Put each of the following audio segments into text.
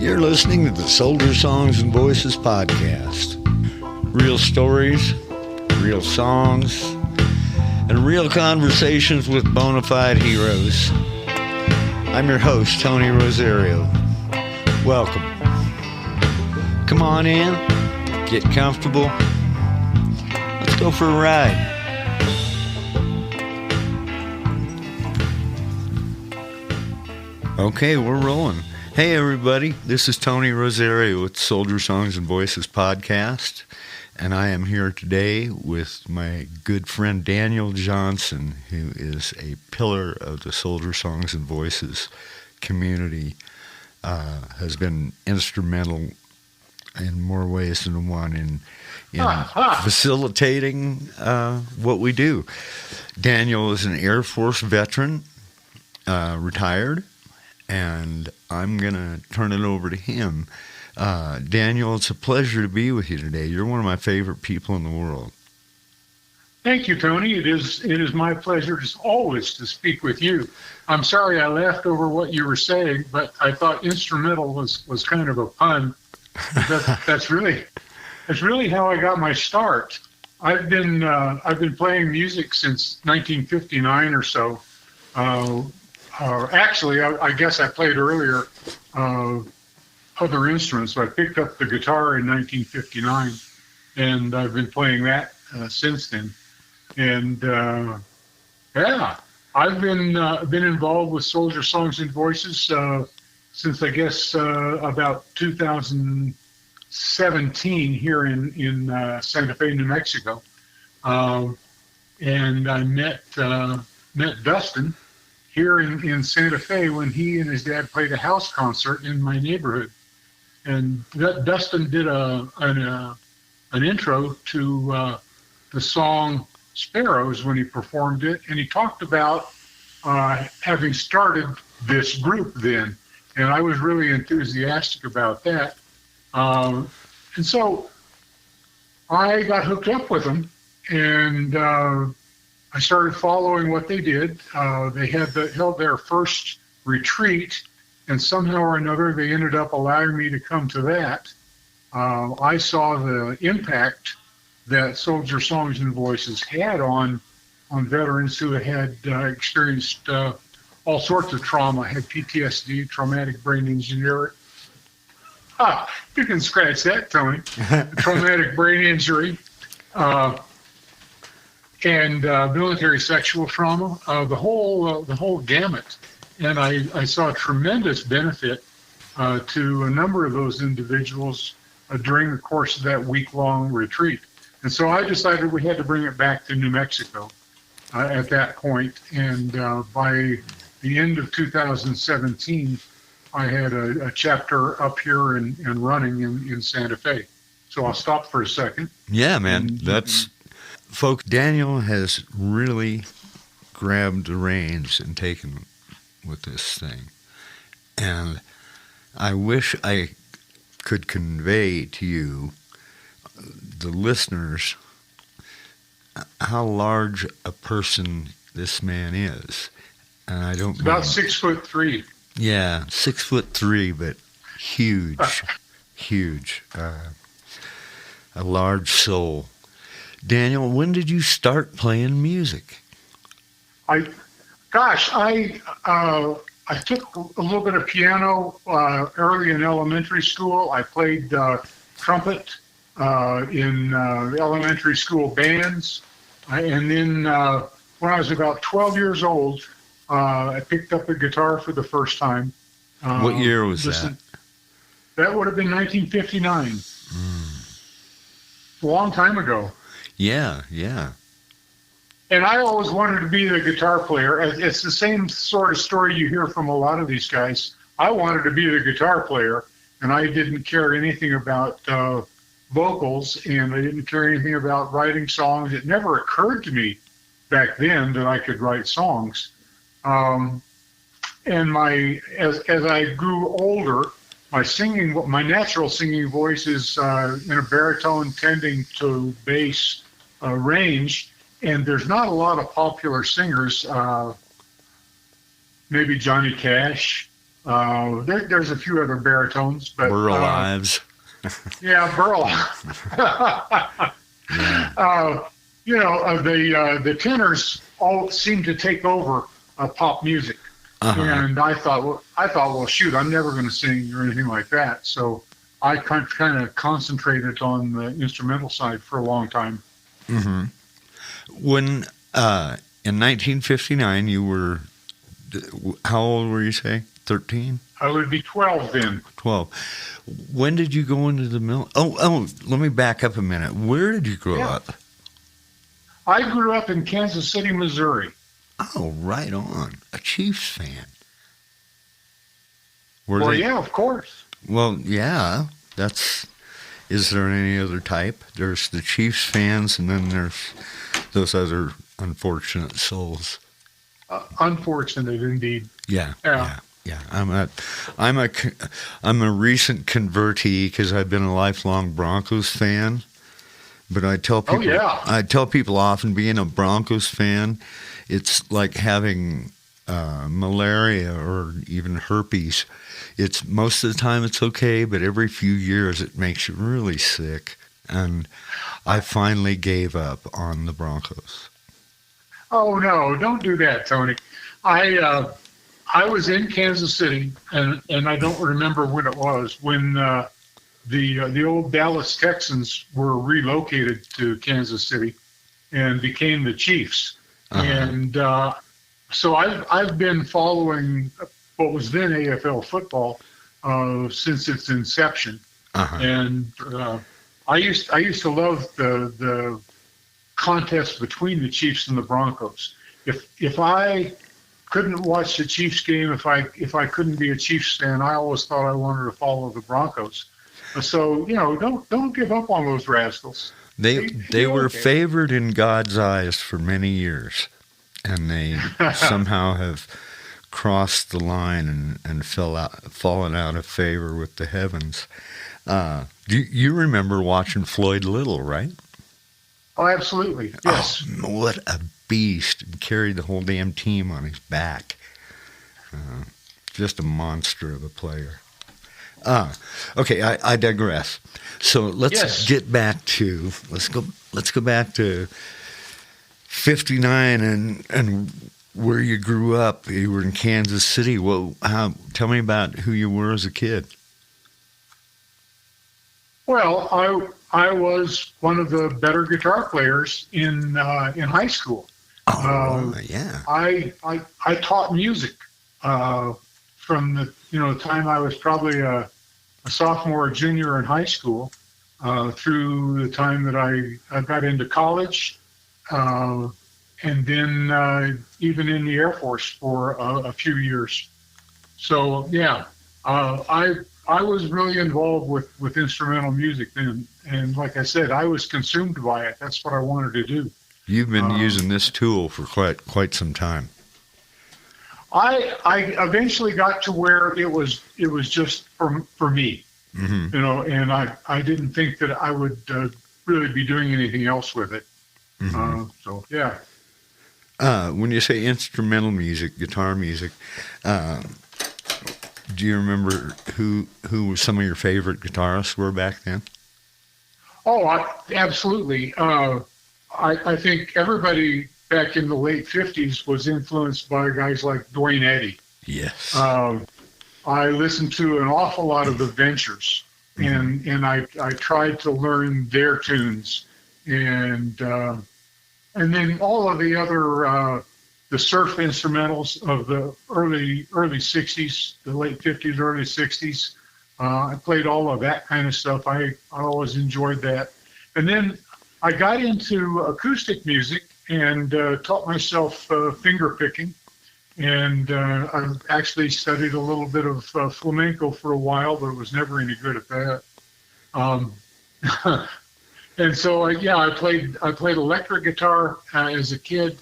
You're listening to the Soldier Songs and Voices podcast. Real stories, real songs, and real conversations with bona fide heroes. I'm your host, Tony Rosario. Welcome. Come on in, get comfortable. Let's go for a ride. Okay, we're rolling. Hey everybody, this is Tony Rosario with Soldier Songs and Voices podcast, and I am here today with my good friend Daniel Johnson, who is a pillar of the Soldier Songs and Voices community, has been instrumental in more ways than one in facilitating what we do. Daniel is an Air Force veteran, retired, and I'm going to turn it over to him. Daniel, it's a pleasure to be with you today. You're one of my favorite people in the world. Thank you, Tony. It is my pleasure as always to speak with you. I'm sorry I laughed over what you were saying, but I thought instrumental was kind of a pun. That's really how I got my start. I've been playing music since 1959 or so. Actually, I guess I played earlier other instruments. So I picked up the guitar in 1959, and I've been playing that since then. And I've been involved with Soldier Songs and Voices since I guess about 2017 here in Santa Fe, New Mexico. And I met Dustin here in Santa Fe when he and his dad played a house concert in my neighborhood. And Dustin did an intro to the song Sparrows when he performed it, and he talked about having started this group then, and I was really enthusiastic about that. And so I got hooked up with them, and I started following what they did. They held their first retreat, and somehow or another they ended up allowing me to come to that. I saw the impact that Soldier Songs and Voices had on veterans who had experienced all sorts of trauma, had PTSD, traumatic brain injury. You can scratch that, Tony. Traumatic brain injury. And military sexual trauma, the whole gamut. And I saw a tremendous benefit to a number of those individuals during the course of that week-long retreat. And so I decided we had to bring it back to New Mexico at that point. And by the end of 2017, I had a chapter up here and running in Santa Fe. So I'll stop for a second. Yeah, man, folks, Daniel has really grabbed the reins and taken with this thing. And I wish I could convey to you, the listeners, how large a person this man is. And I don't about 6'3". Yeah, 6'3", but huge, huge. A large soul. Daniel, when did you start playing music? I took a little bit of piano early in elementary school. I played trumpet in elementary school bands. And then when I was about 12 years old, I picked up a guitar for the first time. What year was that? That would have been 1959. A long time ago. Yeah. And I always wanted to be the guitar player. It's the same sort of story you hear from a lot of these guys. I wanted to be the guitar player, and I didn't care anything about vocals, and I didn't care anything about writing songs. It never occurred to me back then that I could write songs. And as I grew older, my natural singing voice is in a baritone tending to bass range, and there's not a lot of popular singers. Maybe Johnny Cash, There's a few other baritones, but Burl Ives. yeah, Burl. Yeah. The tenors all seem to take over pop music, Uh-huh. and well, shoot, I'm never going to sing or anything like that. So I kind of concentrated on the instrumental side for a long time. Hmm. When in 1959 you were, how old were you say? 13? I would be 12 then. 12. When did you go into the mill? Oh, let me back up a minute. Where did you grow Yeah. up? I grew up in Kansas City, Missouri. Oh, right on. A Chiefs fan. Were Well, they? yeah, of course. Well, yeah. That's. Is there any other type? There's the Chiefs fans, and then there's those other unfortunate souls. Unfortunate indeed. Yeah. Yeah. Yeah. I'm a recent convertee because I've been a lifelong Broncos fan. But I tell people, I tell people often, being a Broncos fan, it's like having malaria or even herpes. It's most of the time it's okay, but every few years it makes you really sick. And I finally gave up on the Broncos. Oh no, don't do that, Tony. I was in Kansas City, and I don't remember when it was when the old Dallas Texans were relocated to Kansas City and became the Chiefs. Uh-huh. And so I've been following what was then AFL football since its inception. Uh-huh. And I used to love the contest between the Chiefs and the Broncos. If I couldn't watch the Chiefs game, if I couldn't be a Chiefs fan, I always thought I wanted to follow the Broncos. So don't give up on those rascals. They were favored in God's eyes for many years, and they somehow have crossed the line and fallen out of favor with the heavens. You remember watching Floyd Little, right? Oh, absolutely. Yes. Oh, what a beast. He carried the whole damn team on his back. Just a monster of a player. Okay, I digress. So let's get back to let's go back to 59 and where you grew up. You were in Kansas City. Well, tell me about who you were as a kid. Well, I was one of the better guitar players in high school. Oh, yeah. I taught music from the time I was probably a sophomore or junior in high school through the time that I got into college, and then even in the Air Force for a few years. So yeah, I was really involved with instrumental music then, and like I said, I was consumed by it. That's what I wanted to do. You've been using this tool for quite some time. I eventually got to where it was just for me, Mm-hmm. and I didn't think that I would really be doing anything else with it. Mm-hmm. So yeah. When you say instrumental music, guitar music, do you remember who some of your favorite guitarists were back then? Oh, absolutely. I think everybody back in the late 50s was influenced by guys like Dwayne Eddy. Yes. I listened to an awful lot of the Ventures, and I tried to learn their tunes, and then all of the other the surf instrumentals of the early 60s, the late 50s, early 60s. I played all of that kind of stuff. I always enjoyed that. And then I got into acoustic music and taught myself finger picking. And I actually studied a little bit of flamenco for a while, but was never any good at that. And so I played electric guitar as a kid,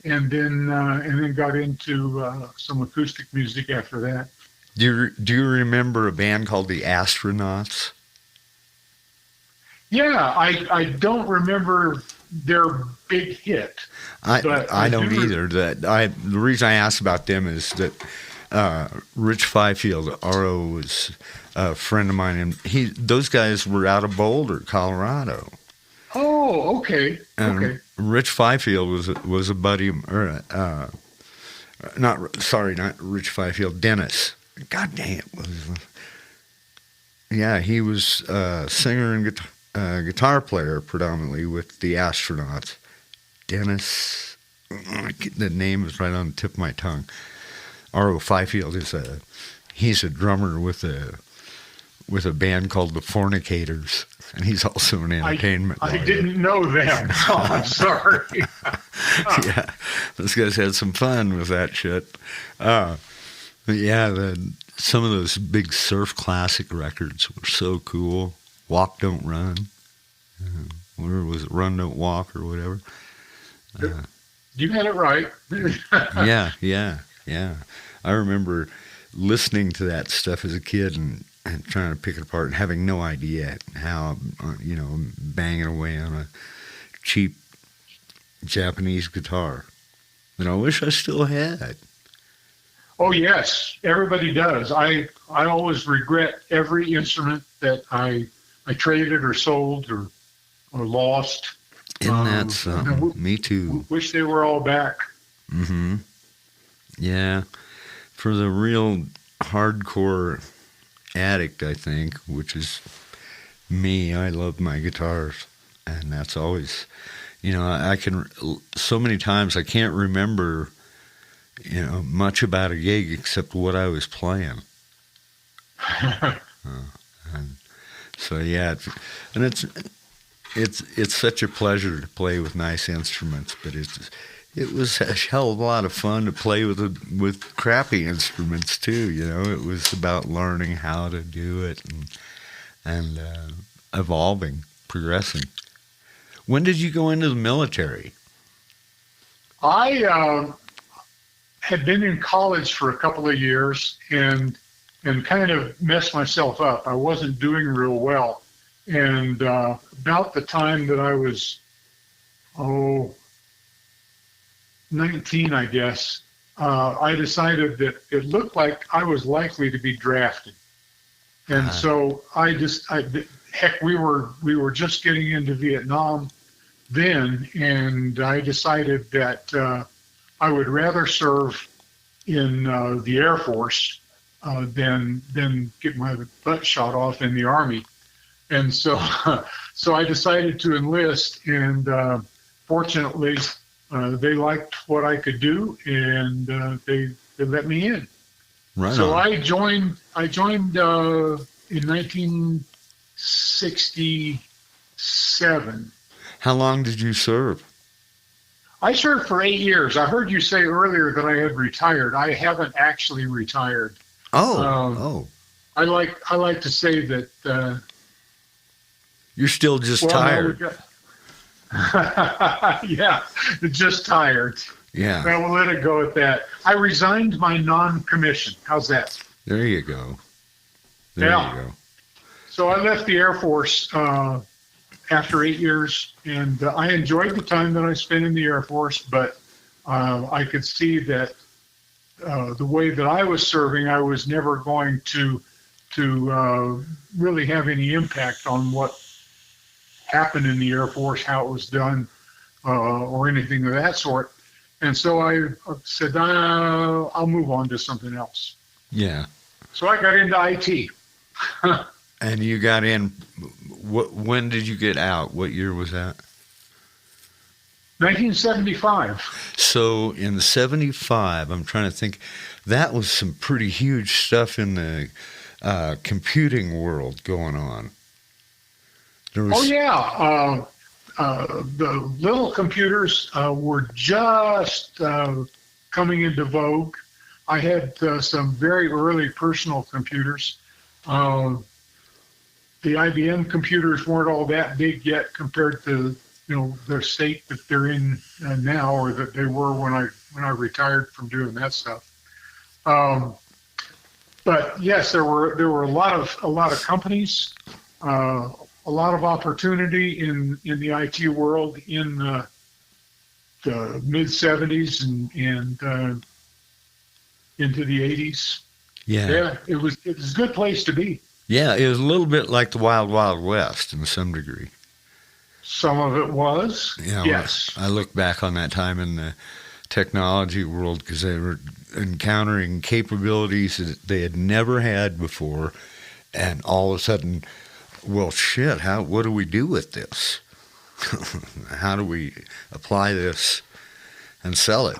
and then got into some acoustic music after that. Do you remember a band called the Astronauts? Yeah, I don't remember their big hit. I don't either. The reason I ask about them is that Rich Fifield, RO, was a friend of mine, and those guys were out of Boulder, Colorado. Oh, okay. And Okay. Rich Fifield was a buddy, not Rich Fifield, Dennis. God dang it. Yeah, he was a singer and guitar player predominantly with the Astronauts. Dennis, the name is right on the tip of my tongue. R.O. Fifield he's a drummer with a band called the Fornicators, and he's also an entertainment lawyer. I didn't know that. Oh, I'm sorry. Yeah, those guys had some fun with that shit. But yeah, some of those big surf classic records were so cool. Walk, Don't Run. Where was it? Run, Don't Walk, or whatever. You had it right. Yeah. I remember listening to that stuff as a kid and trying to pick it apart and having no idea how, banging away on a cheap Japanese guitar that I wish I still had. Oh, yes. Everybody does. I always regret every instrument that I traded or sold or lost. Isn't that something? Me too. Wish they were all back. Mm-hmm. Yeah. For the real hardcore addict, I think, which is me, I love my guitars. And that's always, so many times I can't remember, much about a gig except what I was playing. And so, yeah. And it's such a pleasure to play with nice instruments, but it was a hell of a lot of fun to play with crappy instruments too. It was about learning how to do it and evolving, progressing. When did you go into the military? I had been in college for a couple of years and kind of messed myself up. I wasn't doing real well. And about the time that I was, 19, I guess, I decided that it looked like I was likely to be drafted. And so we were just getting into Vietnam then, and I decided that I would rather serve in the Air Force than get my butt shot off in the Army. And so I decided to enlist, and fortunately, they liked what I could do, and they let me in. Right. So I joined in 1967. How long did you serve? I served for 8 years. I heard you say earlier that I had retired. I haven't actually retired. Oh. I like to say that. You're still just tired. Yeah, just tired. Yeah. Well, we'll let it go at that. I resigned my non-commission. How's that? There you go. There you go. So I left the Air Force after 8 years, and I enjoyed the time that I spent in the Air Force, but I could see that the way that I was serving, I was never going to really have any impact on what happened in the Air Force, how it was done, or anything of that sort. And so I said, I'll move on to something else. Yeah. So I got into IT. And you got in, when did you get out? What year was that? 1975. So in 75, I'm trying to think, that was some pretty huge stuff in the computing world going on. The little computers were just coming into vogue. I had some very early personal computers. The IBM computers weren't all that big yet compared to the state that they're in now, or that they were when I retired from doing that stuff. But yes, there were a lot of companies. A lot of opportunity in the IT world in the mid 70s and into the 80s. Yeah. Yeah, it was a good place to be. Yeah, it was a little bit like the Wild Wild West in some degree. Some of it was, Yeah, when yes. I look back on that time in the technology world because they were encountering capabilities that they had never had before, and all of a sudden, well, shit, what do we do with this? How do we apply this and sell it,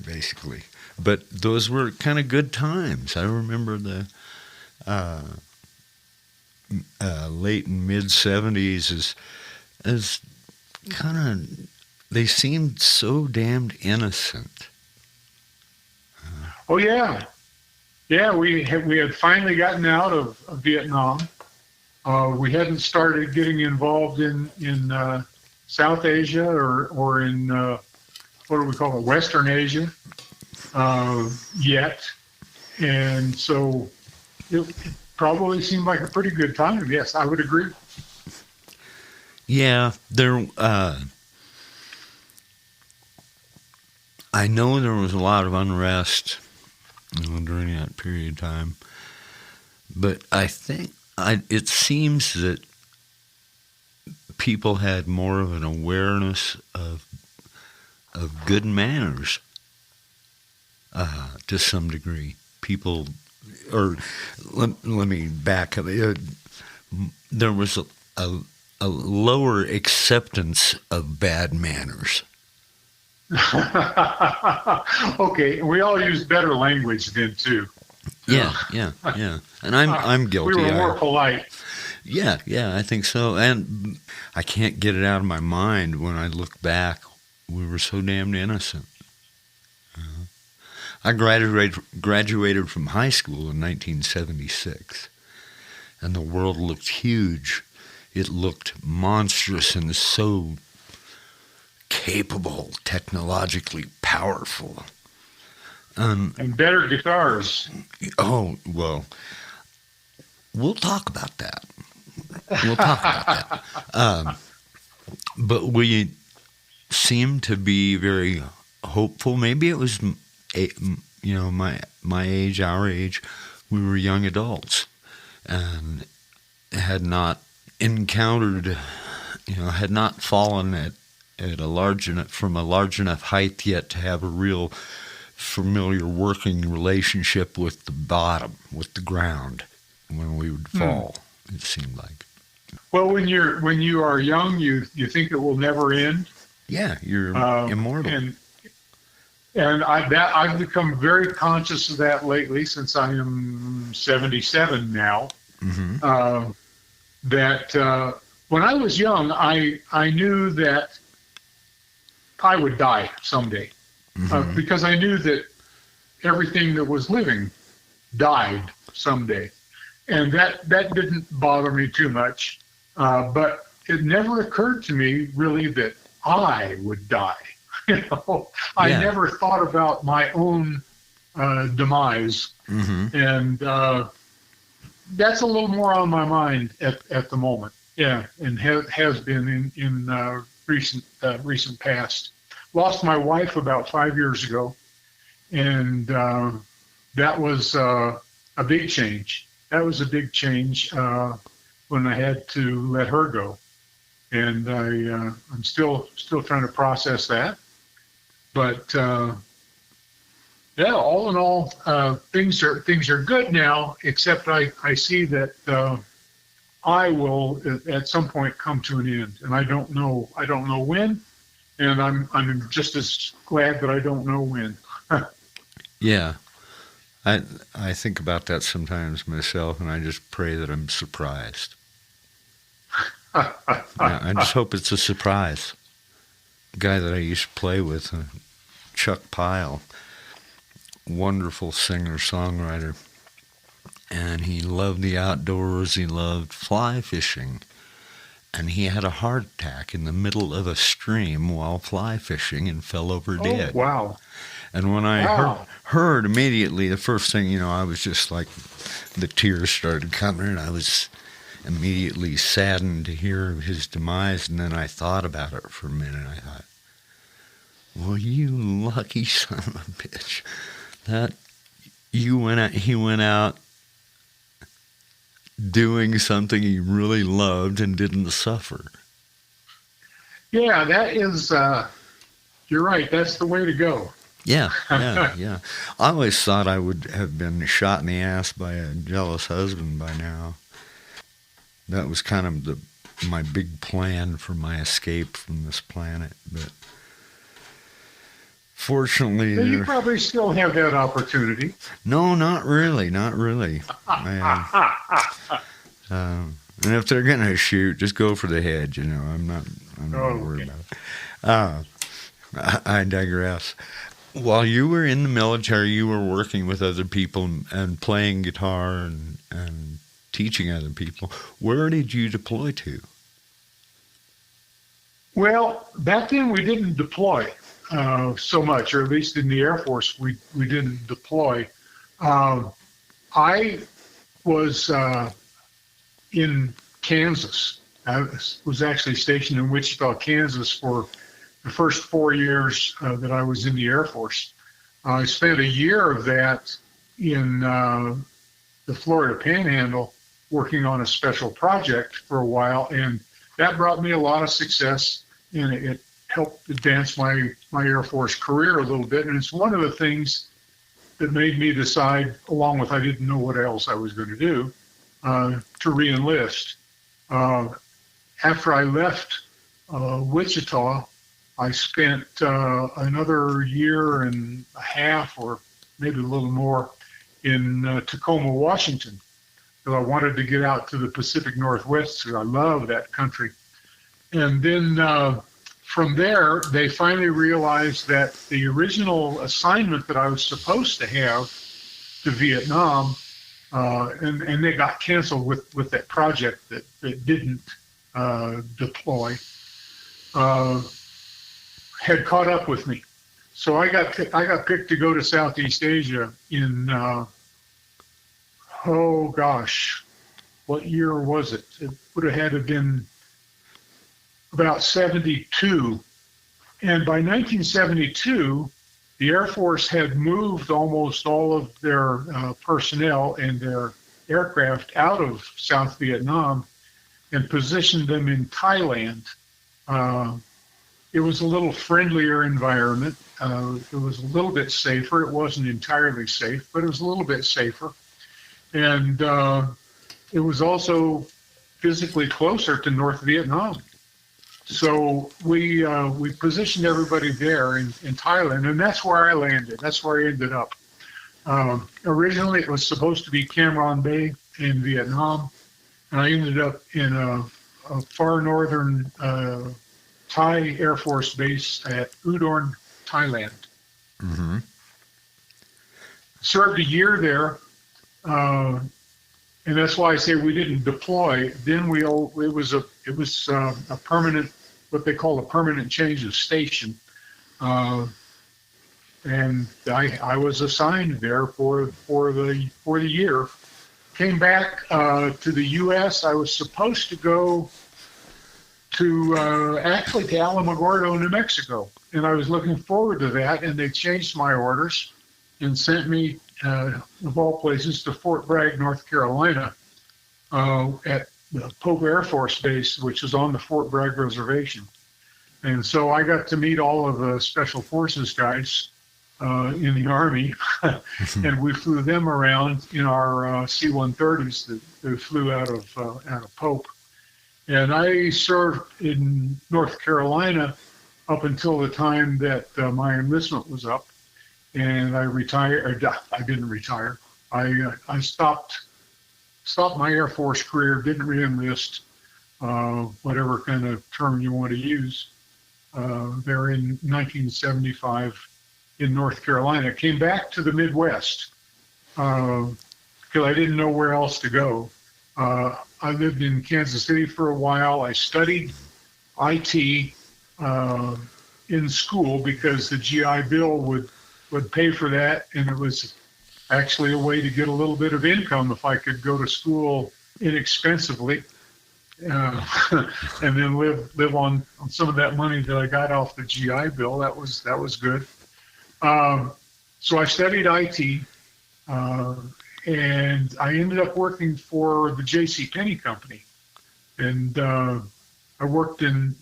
basically? But those were kind of good times. I remember the late and mid 70s as kind of, they seemed so damned innocent. Oh yeah, yeah. We had finally gotten out of Vietnam. We hadn't started getting involved in South Asia or in what do we call it, Western Asia yet, and so it probably seemed like a pretty good time. Yes, I would agree. Yeah, I know there was a lot of unrest during that period of time, but I think it seems that people had more of an awareness of good manners to some degree. People, or let me back up. There was a lower acceptance of bad manners. Okay, we all use better language then too. Yeah. And I'm guilty. We were more polite. Yeah, I think so. And I can't get it out of my mind when I look back. We were so damned innocent. I graduated from high school in 1976, and the world looked huge. It looked monstrous and so capable, technologically powerful. And better guitars. Oh, well, we'll talk about that. But we seemed to be very hopeful. Maybe it was, my age, our age. We were young adults and had not encountered, had not fallen at from a large enough height yet to have a real familiar working relationship with the bottom, with the ground, when we would fall. It seemed like. Well, when you are young, you think it will never end. Yeah, you're immortal. And I've become very conscious of that lately, since I am 77 now. Mm-hmm. That when I was young, I knew that I would die someday, because I knew that everything that was living died someday, and that didn't bother me too much. But it never occurred to me really that I would die. I never thought about my own demise, and that's a little more on my mind at the moment. Yeah, and has been in recent past. Lost my wife about 5 years ago, and that was a big change. That was a big change when I had to let her go, and I'm still trying to process that. But yeah, all in all, things are good now. Except I see that I will at some point come to an end, and I don't know when, and I'm just as glad that I don't know when. Yeah, I think about that sometimes myself, and I just pray that I'm surprised. I just hope it's a surprise. The guy that I used to play with, Chuck Pyle, wonderful singer-songwriter, and he loved the outdoors. He loved fly fishing, and he had a heart attack in the middle of a stream while fly fishing and fell over dead. Oh, wow. And when I heard immediately, the first thing, I was just like, the tears started coming, and I was immediately saddened to hear of his demise. And then I thought about it for a minute. I thought, well, you lucky son of a bitch. That he went out doing something he really loved and didn't suffer. Yeah, that is. You're right. That's the way to go. Yeah, yeah, yeah. I always thought I would have been shot in the ass by a jealous husband by now. That was kind of my big plan for my escape from this planet. But fortunately, So you probably still have that opportunity. no, not really, not really. And if they're gonna shoot, just go for the head. I'm not worried about it. I digress. While you were in the military, you were working with other people and playing guitar and teaching other people. Where did you deploy to? Well, back then we didn't deploy so much, or at least in the Air Force, we didn't deploy. I was in Kansas. I was actually stationed in Wichita, Kansas for the first 4 years that I was in the Air Force. I spent a year of that in the Florida Panhandle working on a special project for a while, and that brought me a lot of success, and it helped advance my Air Force career a little bit. And it's one of the things that made me decide, along with I didn't know what else I was going to do, to re-enlist. After I left Wichita, I spent another year and a half, or maybe a little more, in Tacoma, Washington, because I wanted to get out to the Pacific Northwest, because I love that country. And then from there, they finally realized that the original assignment that I was supposed to have to Vietnam, and they got canceled with that project that didn't deploy, had caught up with me. So I got picked to go to Southeast Asia in, oh gosh, what year was it? It would have had to have been about 72. And by 1972, the Air Force had moved almost all of their personnel and their aircraft out of South Vietnam and positioned them in Thailand. It was a little friendlier environment. It was a little bit safer. It wasn't entirely safe, but it was a little bit safer. And it was also physically closer to North Vietnam. So we positioned everybody there in Thailand, and that's where I landed. That's where I ended up. Originally, it was supposed to be Cam Ranh Bay in Vietnam, and I ended up in a far northern Thai Air Force base at Udon, Thailand. Mm-hmm. Served a year there, and that's why I say we didn't deploy. Then it was a permanent, what they call a permanent change of station, and I was assigned there for the year. Came back to the U.S. I was supposed to go to actually to Alamogordo, New Mexico, and I was looking forward to that. And they changed my orders and sent me, of all places, to Fort Bragg, North Carolina, at the Pope Air Force Base, which is on the Fort Bragg Reservation. And so I got to meet all of the Special Forces guys in the Army, and we flew them around in our C-130s that flew out of Pope. And I served in North Carolina up until the time that my enlistment was up, and I retired. I didn't retire. I stopped my Air Force career. Didn't re-enlist, whatever kind of term you want to use. There in 1975 in North Carolina. Came back to the Midwest because I didn't know where else to go. I lived in Kansas City for a while. I studied IT in school because the GI Bill would pay for that, and it was actually a way to get a little bit of income if I could go to school inexpensively, and then live on some of that money that I got off the GI Bill. That was good. So I studied IT, Uh, and I ended up working for the J.C. Penney company. And I worked in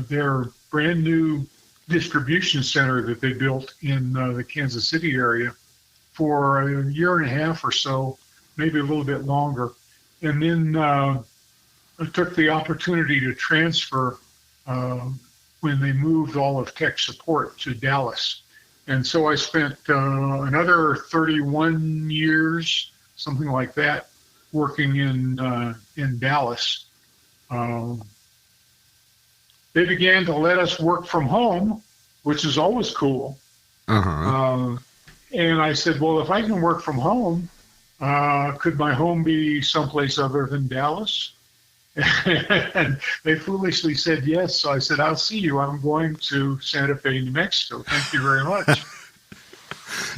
their brand new distribution center that they built in the Kansas City area for a year and a half or so, maybe a little bit longer. And then I took the opportunity to transfer uh, when they moved all of tech support to Dallas. And so I spent another 31 years, something like that, working in Dallas. Um, they began to let us work from home, which is always cool. Uh-huh. And I said, well, if I can work from home, could my home be someplace other than Dallas? And they foolishly said yes. So I said, I'll see you. I'm going to Santa Fe, New Mexico. Thank you very much.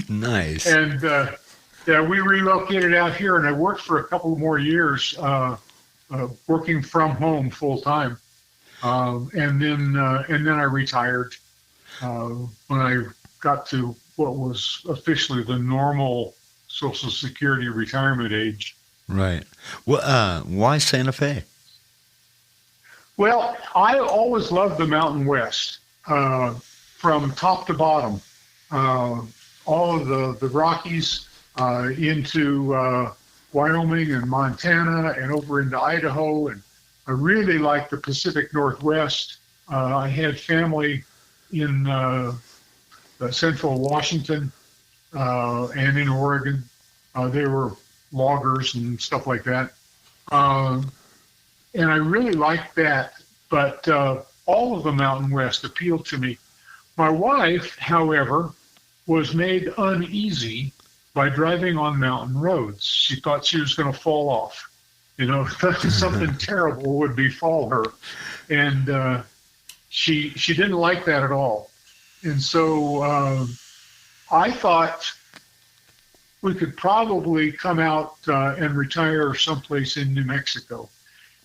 Nice. And yeah, we relocated out here, and I worked for a couple more years working from home full time. And then I retired when I got to what was officially the normal Social Security retirement age. Right. Well, why Santa Fe? Well, I always loved the Mountain West from top to bottom. All of the Rockies into Wyoming and Montana and over into Idaho. And I really liked the Pacific Northwest. I had family in central Washington and in Oregon. They were loggers and stuff like that. And I really liked that, but all of the Mountain West appealed to me. My wife, however, was made uneasy by driving on mountain roads. She thought she was going to fall off. Something terrible would befall her. And she didn't like that at all. And so I thought we could probably come out and retire someplace in New Mexico.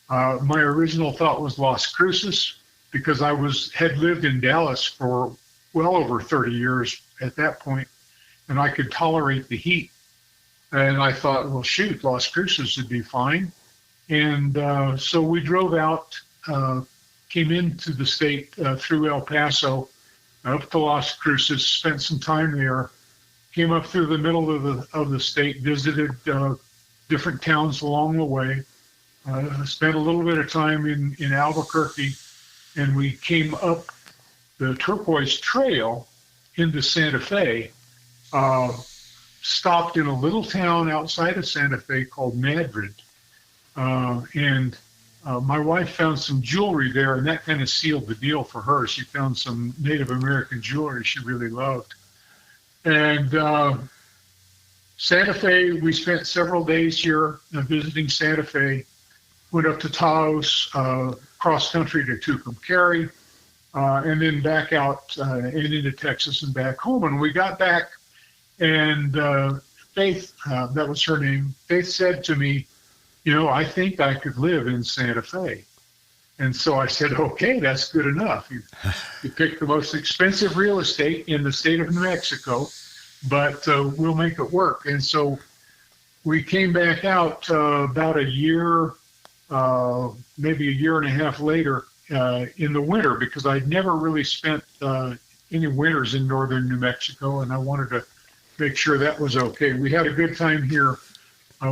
My original thought was Las Cruces because I had lived in Dallas for well over 30 years at that point, and I could tolerate the heat. And I thought, well, shoot, Las Cruces would be fine. And so we drove out, came into the state through El Paso, up to Las Cruces, spent some time there, came up through the middle of the state, visited different towns along the way. Spent a little bit of time in Albuquerque, and we came up the Turquoise Trail into Santa Fe, stopped in a little town outside of Santa Fe called Madrid. And my wife found some jewelry there, and that kind of sealed the deal for her. She found some Native American jewelry she really loved. And Santa Fe, we spent several days here visiting Santa Fe. Went up to Taos, cross country to Tucumcari, and then back out and into Texas and back home. And we got back, and Faith, that was her name, Faith said to me, I think I could live in Santa Fe. And so I said, okay, that's good enough. You picked the most expensive real estate in the state of New Mexico, but we'll make it work. And so we came back out about a year, maybe a year and a half later in the winter, because I'd never really spent any winters in northern New Mexico, and I wanted to make sure that was okay. We had a good time here.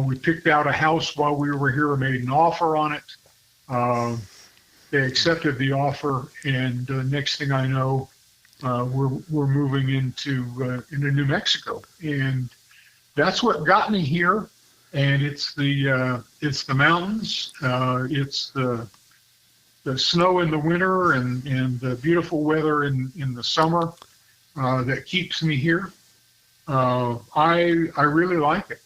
We picked out a house while we were here, made an offer on it. They accepted the offer, and next thing I know, we're moving into New Mexico, and that's what got me here. And it's the mountains, it's the snow in the winter, and the beautiful weather in the summer that keeps me here. I really like it.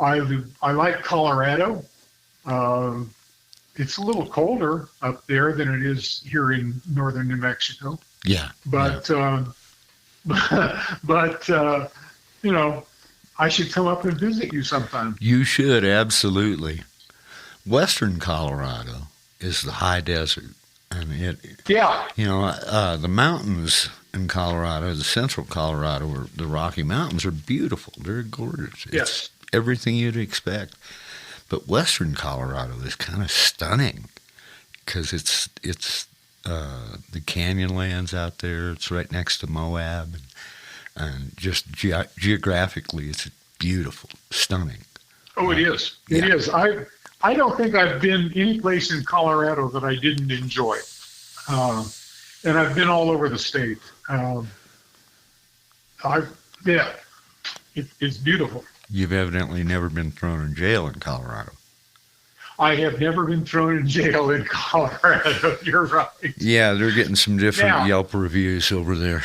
I like Colorado. It's a little colder up there than it is here in northern New Mexico. Yeah. But I should come up and visit you sometime. You should, absolutely. Western Colorado is the high desert, And it, Yeah. the mountains in Colorado, the central Colorado, or the Rocky Mountains, are beautiful. They're gorgeous. It's Yes. everything you'd expect. But western Colorado is kind of stunning because it's the canyonlands out there. It's right next to Moab, and just geographically, it's beautiful, stunning. Oh, it is. It Yeah. is. I don't think I've been any place in Colorado that I didn't enjoy. And I've been all over the state. Yeah, it's beautiful. You've evidently never been thrown in jail in Colorado. I have never been thrown in jail in Colorado. You're right. Yeah, they're getting some different Now, Yelp reviews over there.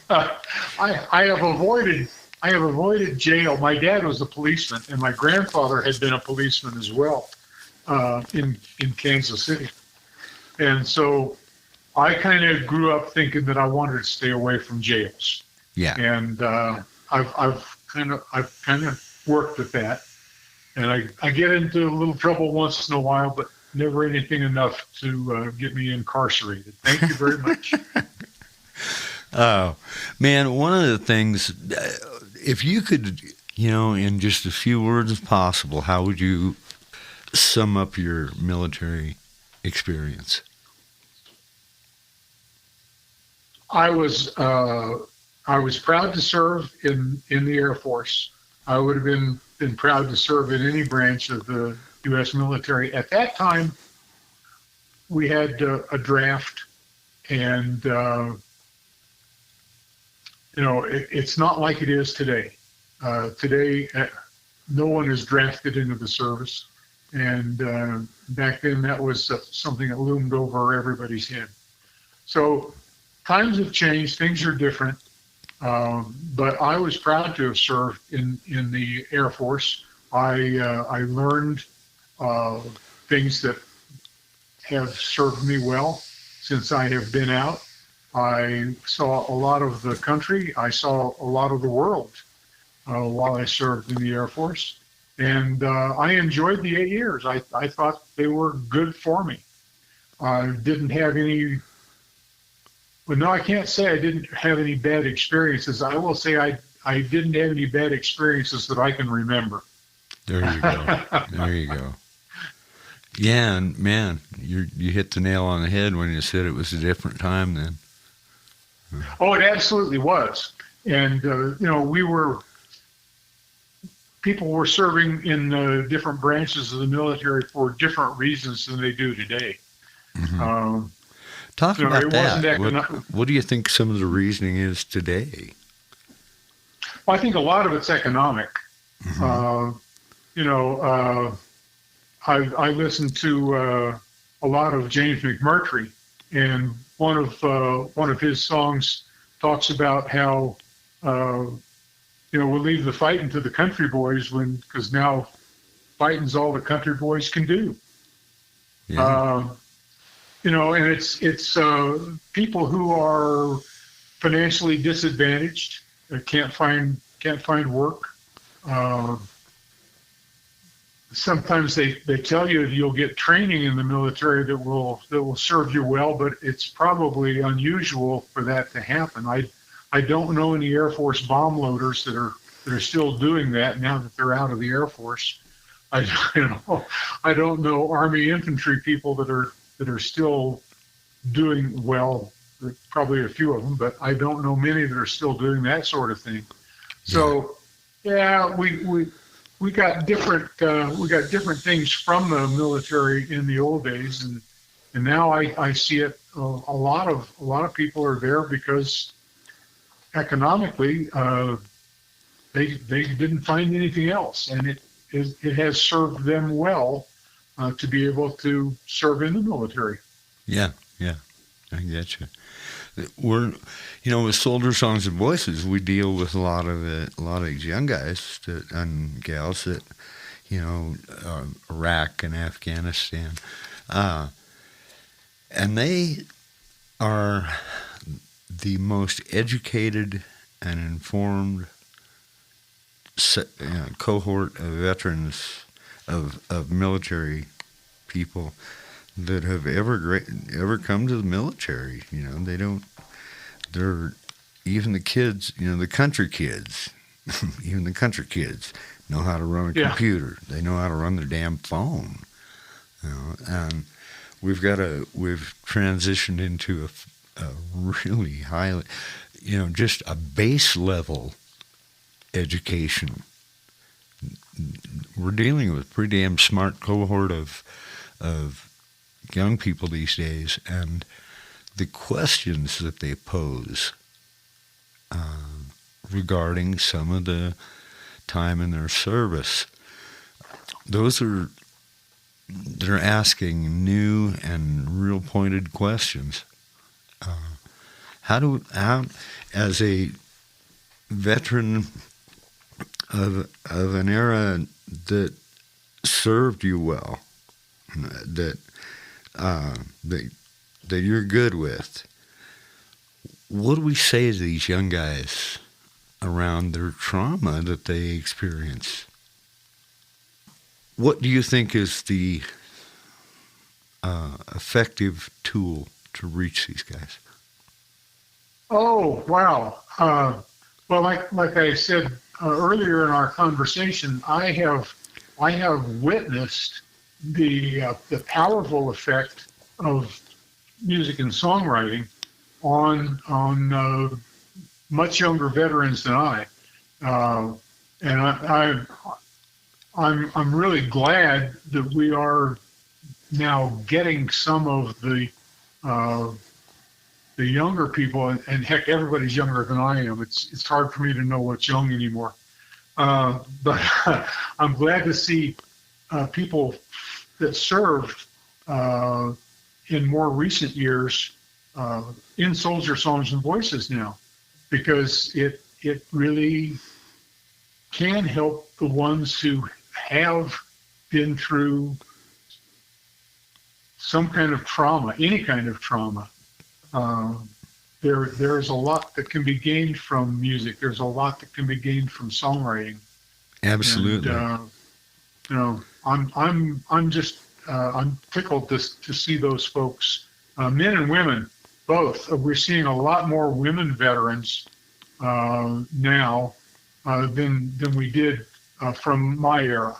I have avoided jail. My dad was a policeman, and my grandfather had been a policeman as well in Kansas City. And so I kind of grew up thinking that I wanted to stay away from jails. Yeah. And I've kind of worked at that. And I get into a little trouble once in a while, but never anything enough to get me incarcerated. Thank you very much. Oh, man, one of the things, if you could, in just a few words if possible, how would you sum up your military experience? I was proud to serve in the Air Force. I would have been proud to serve in any branch of the U.S. military. At that time, we had a draft, and it's not like it is today. Today, no one is drafted into the service, and back then that was something that loomed over everybody's head. So times have changed; things are different. But I was proud to have served in the Air Force. I learned things that have served me well since I have been out. I saw a lot of the country. I saw a lot of the world while I served in the Air Force. And I enjoyed the 8 years. I thought they were good for me. I didn't have any, well, no, I can't say I didn't have any bad experiences. I will say I didn't have any bad experiences that I can remember. There you go. There you go. Yeah, and man, you hit the nail on the head when you said it was a different time then. Oh, it absolutely was. And, people were serving in different branches of the military for different reasons than they do today. Mm-hmm. Talk about that. What do you think some of the reasoning is today? Well, I think a lot of it's economic. Mm-hmm. I listened to a lot of James McMurtry, and one of his songs talks about how we'll leave the fighting to the country boys because now fighting's all the country boys can do. Yeah. And it's people who are financially disadvantaged, can't find work. Sometimes they tell you you'll get training in the military that will serve you well, but it's probably unusual for that to happen. I don't know any Air Force bomb loaders that are still doing that now that they're out of the Air Force. I don't know Army infantry people that are still doing well. Probably a few of them, but I don't know many that are still doing that sort of thing. So, yeah, we got different things from the military in the old days, and now I see it. A lot of people are there because economically they didn't find anything else, and it has served them well to be able to serve in the military. Yeah, I get you. We're, with Soldier Songs and Voices, we deal with a lot of these young guys and gals that, Iraq and Afghanistan, and they are the most educated and informed cohort of veterans of military people that have ever come to the military. You know, they don't. They're even the kids. You know, the country kids. Even the country kids know how to run a computer. They know how to run their damn phone. You know, and we've transitioned into a really high, you know, just a base level education. We're dealing with a pretty damn smart cohort of young people these days, and the questions that they pose regarding some of the time in their service, they're asking new and real pointed questions. How as a veteran of an era that served you well, that you're good with, what do we say to these young guys around their trauma that they experience? What do you think is the effective tool to reach these guys? Oh, wow. Well, like I said earlier in our conversation, I have witnessed the powerful effect of music and songwriting on much younger veterans than I, and I'm really glad that we are now getting some of the younger people, and heck, everybody's younger than I am. It's hard for me to know what's young anymore. But I'm glad to see people that served in more recent years in Soldier Songs and Voices now, because it really can help the ones who have been through some kind of trauma, any kind of trauma. There's a lot that can be gained from music. There's a lot that can be gained from songwriting. Absolutely. And, you know, I'm tickled to see those folks, men and women, both. We're seeing a lot more women veterans now than we did from my era.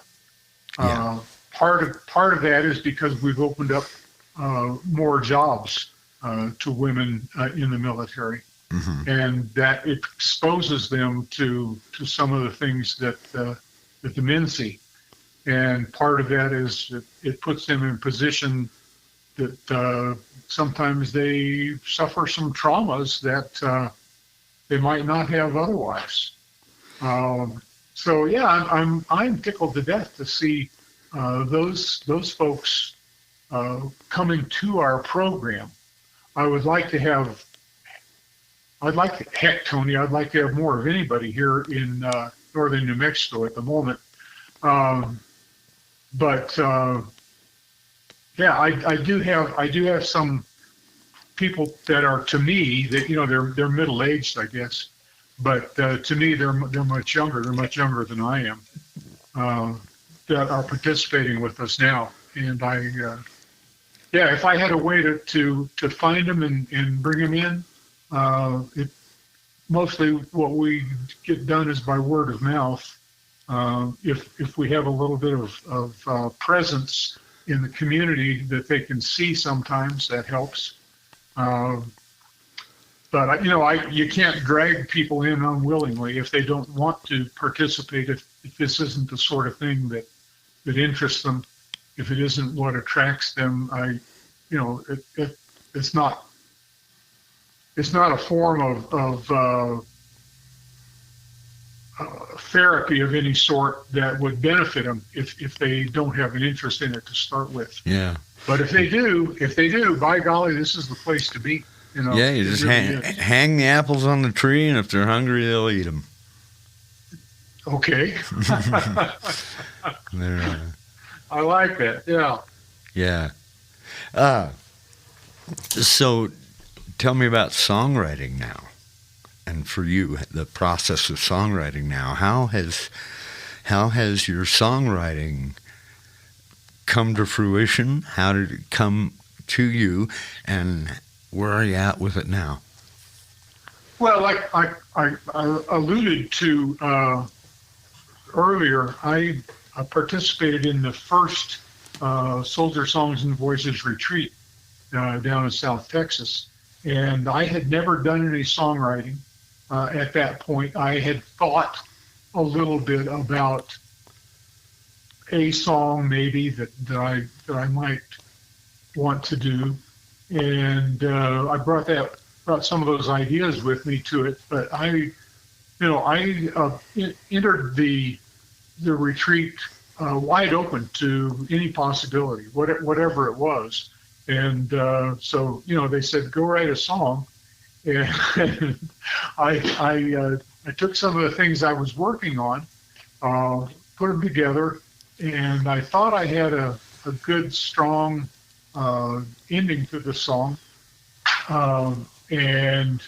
Part of that is because we've opened up more jobs to women in the military, and that exposes them to some of the things that the men see. And part of that is that it puts them in position that sometimes they suffer some traumas that they might not have otherwise. So yeah, I'm tickled to death to see those folks coming to our program. I'd like to have more of anybody here in northern New Mexico at the moment. But yeah, I do have some people that are, to me, that, you know, they're middle aged, I guess, but to me they're much younger. They're much younger than I am, that are participating with us now. And yeah, if I had a way to find them and bring them in, mostly what we get done is by word of mouth. If we have a little bit of presence in the community that they can see, sometimes that helps. But you can't drag people in unwillingly if they don't want to participate. If this isn't the sort of thing that interests them, if it isn't what attracts them, it's not a form of therapy of any sort that would benefit them if they don't have an interest in it to start with. Yeah. But if they do, by golly, this is the place to be. You know. Yeah, you just hang the apples on the tree, and if they're hungry, they'll eat them. Okay. I like that. Yeah. Yeah. So tell me about songwriting now. And for you, the process of songwriting now, how has your songwriting come to fruition? How did it come to you? And where are you at with it now? Well, like I alluded to earlier, I participated in the first Soldier Songs and Voices retreat down in South Texas. And I had never done any songwriting at that point. I had thought a little bit about a song maybe that I might want to do, and I brought some of those ideas with me to it. But I entered the retreat wide open to any possibility, whatever it was. And so they said, go write a song, and I took some of the things I was working on, put them together, and I thought I had a good, strong ending to the song. And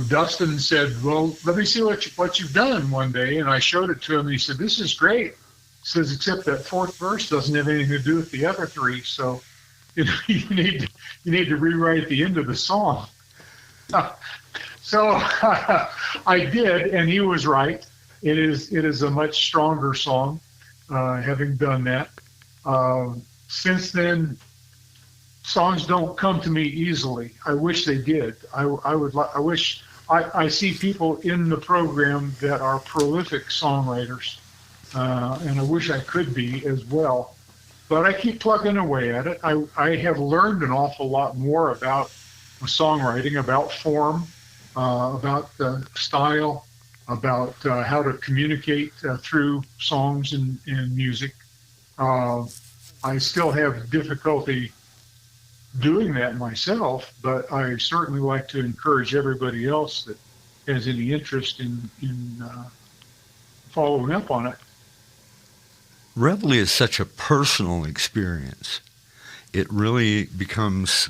Dustin said, well, let me see what you've done one day. And I showed it to him, and he said, this is great. He says, except that fourth verse doesn't have anything to do with the other three. So you need to rewrite the end of the song. So I did, and he was right. It is a much stronger song, having done that. Since then, songs don't come to me easily. I wish they did. I see people in the program that are prolific songwriters, and I wish I could be as well. But I keep plugging away at it. I have learned an awful lot more about songwriting, about form, about style, about how to communicate through songs and music. I still have difficulty doing that myself, but I certainly like to encourage everybody else that has any interest in following up on it. Reveille is such a personal experience. It really becomes,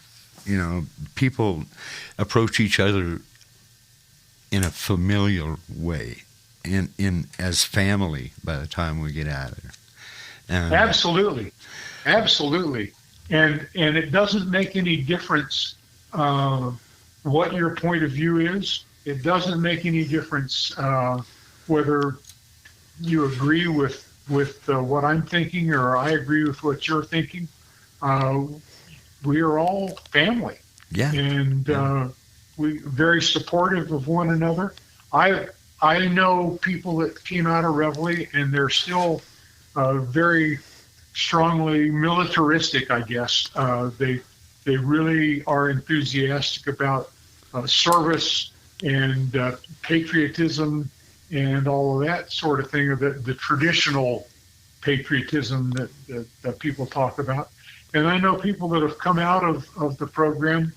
people approach each other in a familiar way, in as family by the time we get out of there. And Absolutely. And it doesn't make any difference what your point of view is. It doesn't make any difference whether you agree with what I'm thinking or I agree with what you're thinking. We are all family. Yeah. And we very supportive of one another. I know people that came out of Reveille, and they're still very strongly militaristic, I guess. They really are enthusiastic about service and patriotism and all of that sort of thing, the traditional patriotism that people talk about. And I know people that have come out of the program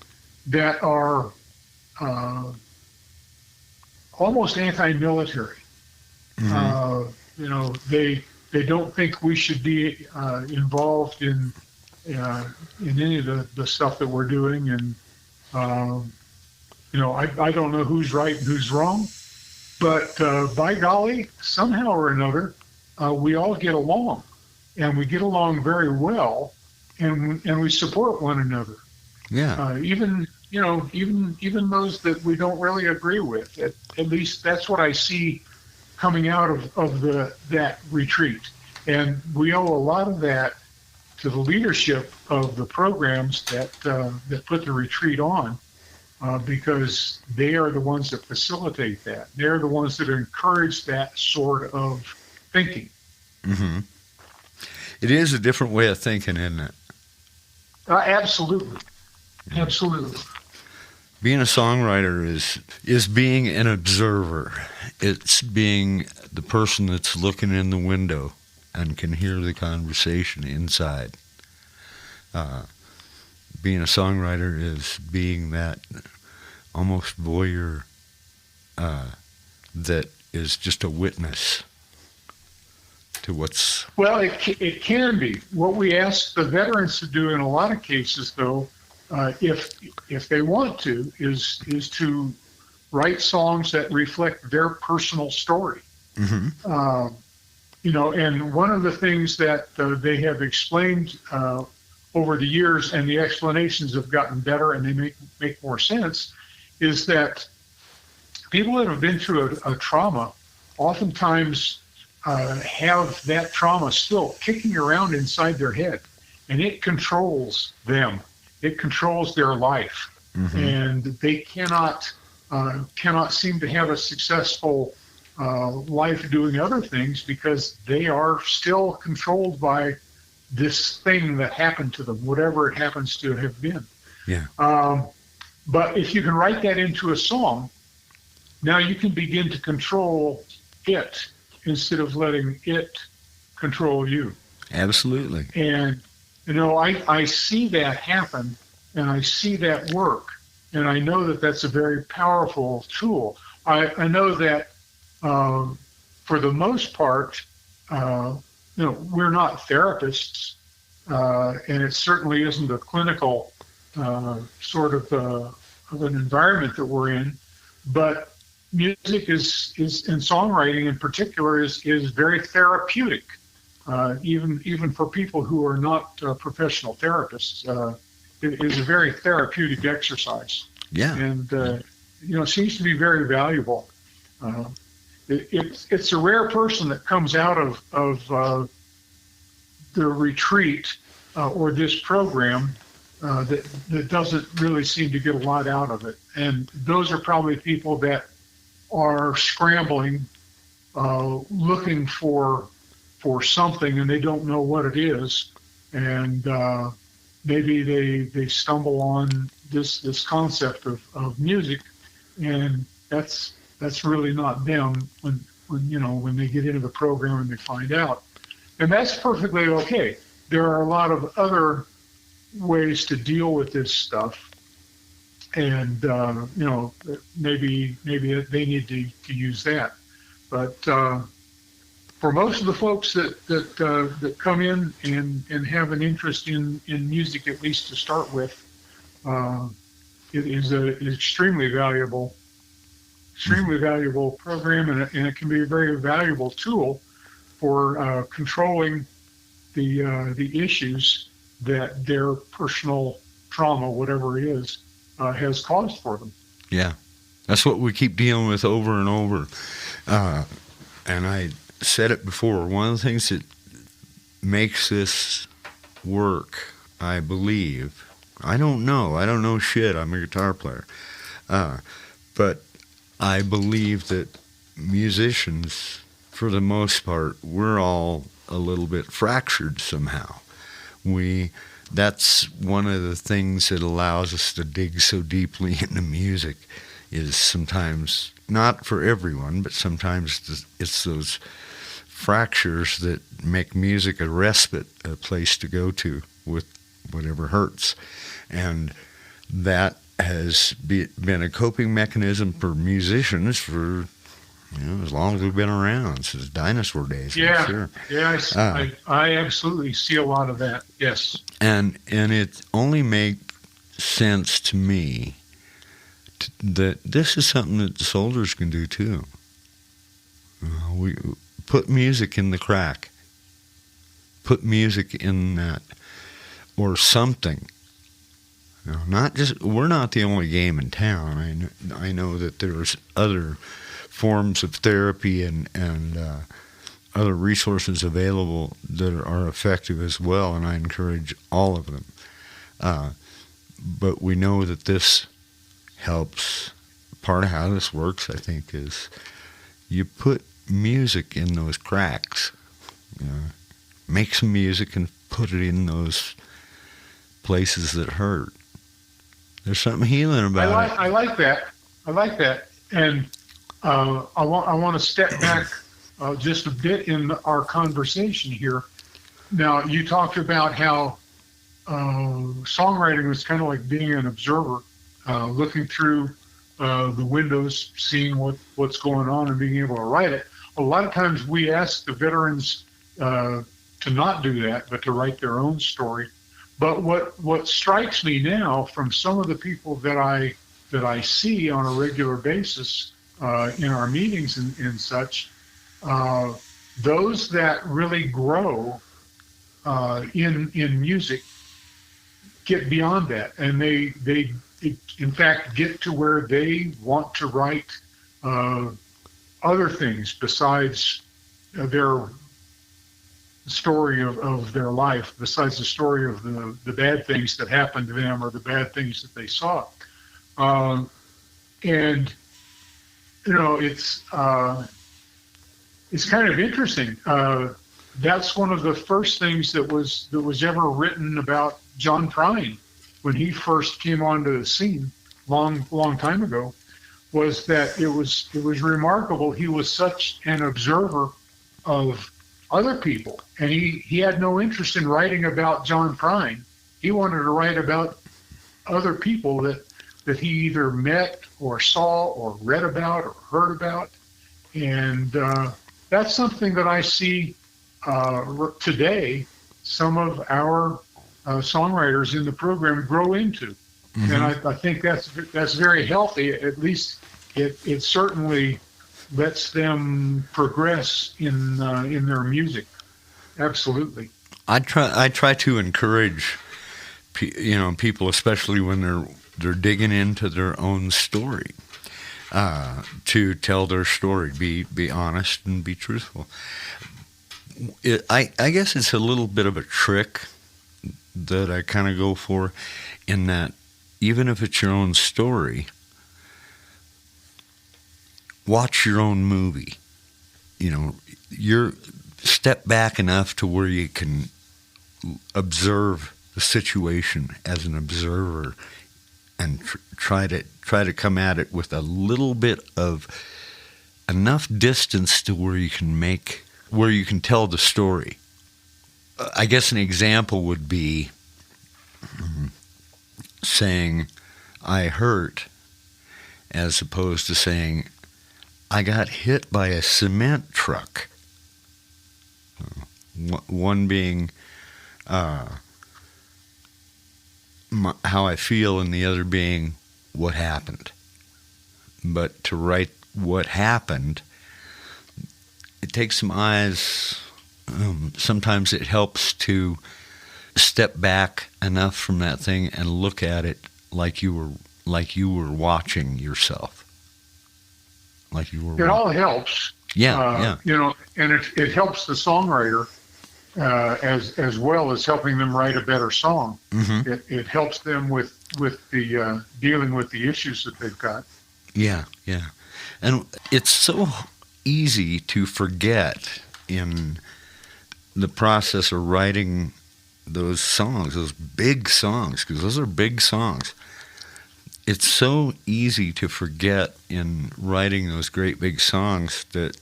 that are almost anti-military. Mm-hmm. They don't think we should be involved in any of the stuff that we're doing. And, I don't know who's right and who's wrong, but by golly, somehow or another, we all get along, and we get along very well, and we support one another. Yeah. Even those that we don't really agree with. At least that's what I see coming out of that retreat. And we owe a lot of that to the leadership of the programs that put the retreat on, because they are the ones that facilitate that. They're the ones that encourage that sort of thinking. Mm-hmm. It is a different way of thinking, isn't it? Absolutely. Being a songwriter is being an observer. It's being the person that's looking in the window and can hear the conversation inside. Being a songwriter is being that almost voyeur that is just a witness to what's... Well, it can be. What we ask the veterans to do in a lot of cases, though, if they want to, is to write songs that reflect their personal story. Mm-hmm. And one of the things that they have explained over the years, and the explanations have gotten better and they make more sense, is that people that have been through a trauma oftentimes have that trauma still kicking around inside their head, and it controls them. It controls their life, and they cannot seem to have a successful life doing other things because they are still controlled by this thing that happened to them, whatever it happens to have been. Yeah. But if you can write that into a song, now you can begin to control it instead of letting it control you. Absolutely. And, I see that happen, and I see that work, and I know that that's a very powerful tool. I know that for the most part, we're not therapists, and it certainly isn't a clinical sort of an environment that we're in. But music is and songwriting in particular is very therapeutic, even for people who are not professional therapists. It is a very therapeutic exercise. Yeah. And it seems to be very valuable. It's a rare person that comes out of the retreat or this program that doesn't really seem to get a lot out of it. And those are probably people that are scrambling, looking for something, and they don't know what it is. And maybe they stumble on this concept of music, and that's really not them when they get into the program and they find out. And that's perfectly okay. There are a lot of other ways to deal with this stuff, and maybe they need to use that. But for most of the folks that come in and have an interest in music, at least to start with, it is an extremely valuable program, and it can be a very valuable tool for controlling the issues that their personal trauma, whatever it is, has caused for them. Yeah, that's what we keep dealing with over and over. And I said it before, one of the things that makes this work, I believe, I don't know shit, I'm a guitar player, but I believe that musicians, for the most part, we're all a little bit fractured somehow. That's one of the things that allows us to dig so deeply into music, is sometimes, not for everyone, but sometimes it's those fractures that make music a respite, a place to go to with whatever hurts. And that has been a coping mechanism for musicians for as long as we've been around, since dinosaur days. Yeah, sure. Yes, I absolutely see a lot of that. Yes, and it only makes sense to me that this is something that the soldiers can do too. We put music in the crack, put music in that, or something. Not just, we're not the only game in town. I know that there's other forms of therapy and other resources available that are effective as well, and I encourage all of them. But we know that this helps. Part of how this works, I think, is you put music in those cracks. Make some music and put it in those places that hurt. There's something healing about it. I like that. And I want to step back just a bit in our conversation here. Now, you talked about how songwriting was kind of like being an observer, looking through the windows, seeing what's going on and being able to write it. A lot of times we ask the veterans to not do that, but to write their own story. But what strikes me now from some of the people that I see on a regular basis in our meetings and such, those that really grow in music get beyond that, and they in fact get to where they want to write other things besides their story of their life, besides the story of the bad things that happened to them or the bad things that they saw. And it's kind of interesting. That's one of the first things that was ever written about John Prine when he first came onto the scene long time ago, was that it was remarkable. He was such an observer of other people, and he had no interest in writing about John Prine. He wanted to write about other people that he either met or saw or read about or heard about, and that's something that I see today some of our songwriters in the program grow into. Mm-hmm. And I think that's very healthy. At least it certainly lets them progress in their music. Absolutely. I try to encourage people, especially when they're digging into their own story, to tell their story, be honest and be truthful. I guess it's a little bit of a trick that I kind of go for, in that even if it's your own story, watch your own movie. You're step back enough to where you can observe the situation as an observer and try to come at it with a little bit of enough distance to where you can tell the story. I guess an example would be saying I hurt, as opposed to saying I got hit by a cement truck. One being how I feel, and the other being what happened. But to write what happened, it takes some eyes. Sometimes it helps to step back enough from that thing and look at it like you were watching yourself. It all helps. Yeah. And it helps the songwriter as well as helping them write a better song. Mm-hmm. It helps them with the dealing with the issues that they've got. Yeah. And it's so easy to forget in the process of writing those songs, those big songs, because those are big songs. It's so easy to forget in writing those great big songs that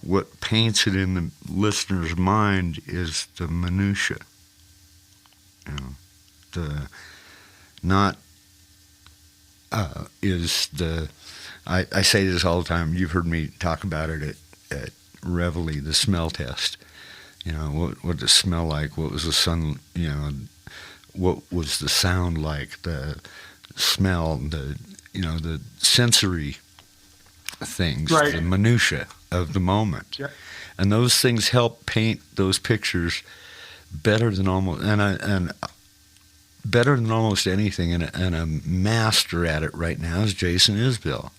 what paints it in the listener's mind is the minutia. I say this all the time. You've heard me talk about it at Reveille, the smell test. What does it smell like? What was the sun? What was the sound like? The smell, the sensory things, right. The minutia of the moment, yeah. And those things help paint those pictures better than almost anything. And a master at it right now is Jason Isbell.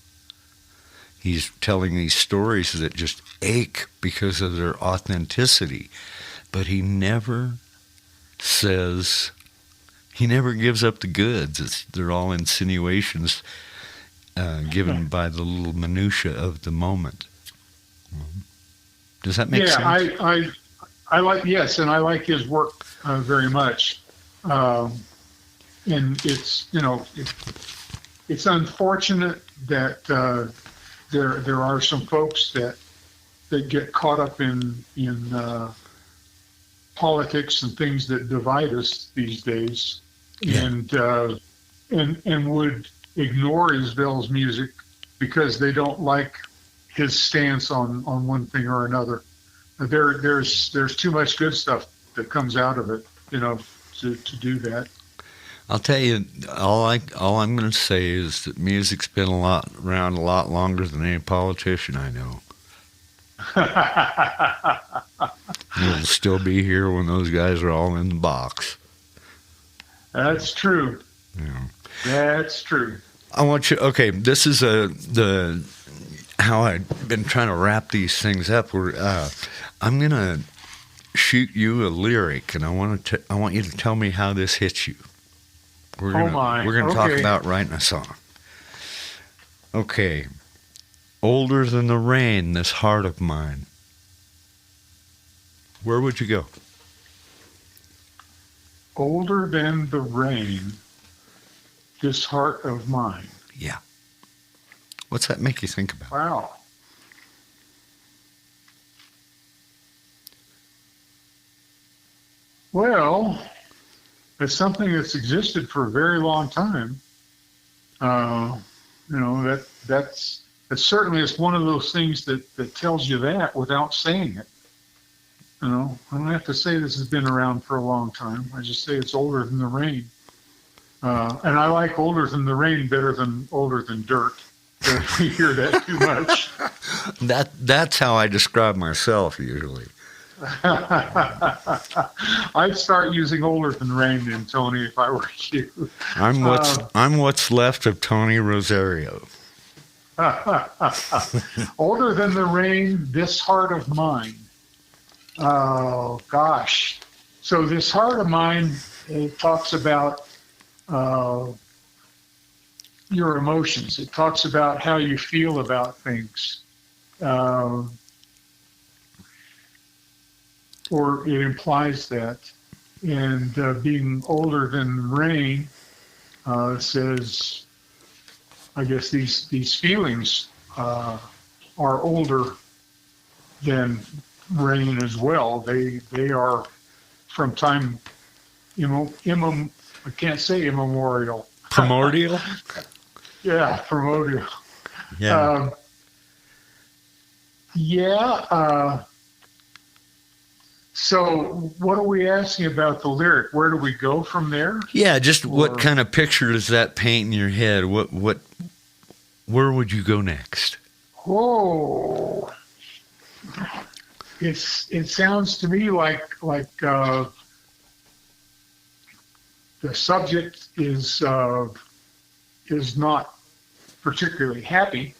He's telling these stories that just ache because of their authenticity, but he never gives up the goods. They're all insinuations given by the little minutia of the moment. Does that make sense? Yeah, I like his work very much, and it's it's unfortunate that there are some folks that get caught up in politics and things that divide us these days, yeah. and would ignore Isbell's music because they don't like his stance on one thing or another. There's too much good stuff that comes out of it, to do that. I'll tell you, all I'm going to say is that music's been around a lot longer than any politician I know. You'll still be here when those guys are all in the box. That's true. Yeah. That's true. I want you. Okay, this is the how I've been trying to wrap these things up. I'm gonna shoot you a lyric, and I want you to tell me how this hits you. We're gonna talk about writing a song. Okay, older than the rain, this heart of mine. Where would you go? Older than the rain, this heart of mine. Yeah. What's that make you think about? Wow. Well, it's something that's existed for a very long time. That's certainly is one of those things that tells you that without saying it. I don't have to say this has been around for a long time. I just say it's older than the rain. And I like older than the rain better than older than dirt. If we hear that too much. That's how I describe myself usually. I'd start using older than rain then, Tony, if I were you. I'm what's left of Tony Rosario. Older than the rain, this heart of mine. Oh gosh. So this heart of mine, it talks about your emotions. It talks about how you feel about things. Or it implies that. And being older than rain says, I guess these feelings are older than rain as well. They are from time I can't say immemorial. Primordial? Yeah, primordial. Yeah. So what are we asking about the lyric? Where do we go from there? Yeah, just what kind of picture does that paint in your head? Where would you go next? Whoa. It sounds to me like the subject is not particularly happy.